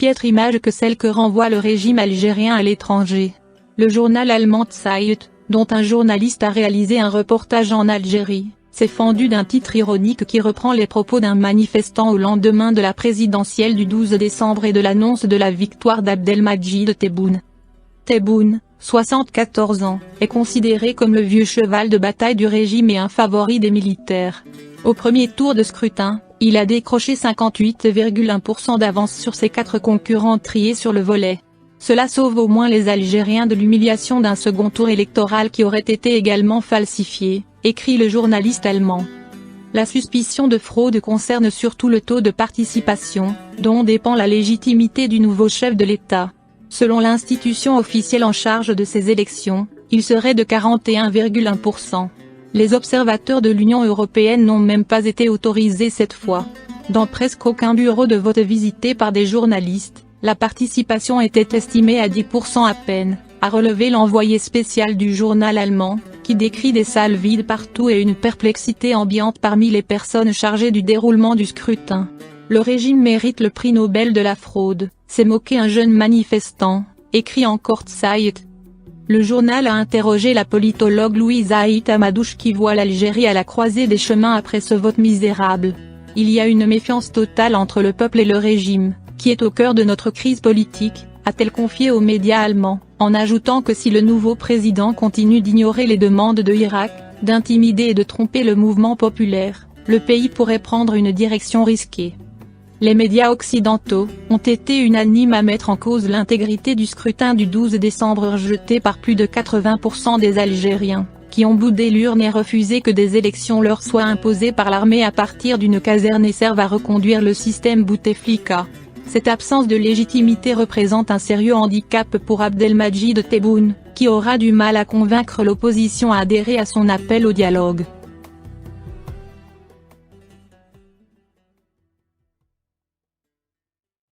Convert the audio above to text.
piètre image que celle que renvoie le régime algérien à l'étranger. Le journal allemand Zeit, dont un journaliste a réalisé un reportage en Algérie, s'est fendu d'un titre ironique qui reprend les propos d'un manifestant au lendemain de la présidentielle du 12 décembre et de l'annonce de la victoire d'Abdelmadjid Tebboune. Tebboune, 74 ans, est considéré comme le vieux cheval de bataille du régime et un favori des militaires. Au premier tour de scrutin, il a décroché 58,1% d'avance sur ses 4 concurrents triés sur le volet. Cela sauve au moins les Algériens de l'humiliation d'un second tour électoral qui aurait été également falsifié, écrit le journaliste allemand. La suspicion de fraude concerne surtout le taux de participation, dont dépend la légitimité du nouveau chef de l'État. Selon l'institution officielle en charge de ces élections, il serait de 41,1%. Les observateurs de l'Union européenne n'ont même pas été autorisés cette fois. Dans presque aucun bureau de vote visité par des journalistes, la participation était estimée à 10% à peine, a relevé l'envoyé spécial du journal allemand, qui décrit des salles vides partout et une perplexité ambiante parmi les personnes chargées du déroulement du scrutin. Le régime mérite le prix Nobel de la fraude, s'est moqué un jeune manifestant, écrit encore Zeit. Le journal a interrogé la politologue Louise Haït Amadouche qui voit l'Algérie à la croisée des chemins après ce vote misérable. Il y a une méfiance totale entre le peuple et le régime, qui est au cœur de notre crise politique, a-t-elle confié aux médias allemands, en ajoutant que si le nouveau président continue d'ignorer les demandes de Irak, d'intimider et de tromper le mouvement populaire, le pays pourrait prendre une direction risquée. Les médias occidentaux ont été unanimes à mettre en cause l'intégrité du scrutin du 12 décembre rejeté par plus de 80% des Algériens, qui ont boudé l'urne et refusé que des élections leur soient imposées par l'armée à partir d'une caserne et servent à reconduire le système Bouteflika. Cette absence de légitimité représente un sérieux handicap pour Abdelmadjid Tebboune, qui aura du mal à convaincre l'opposition à adhérer à son appel au dialogue.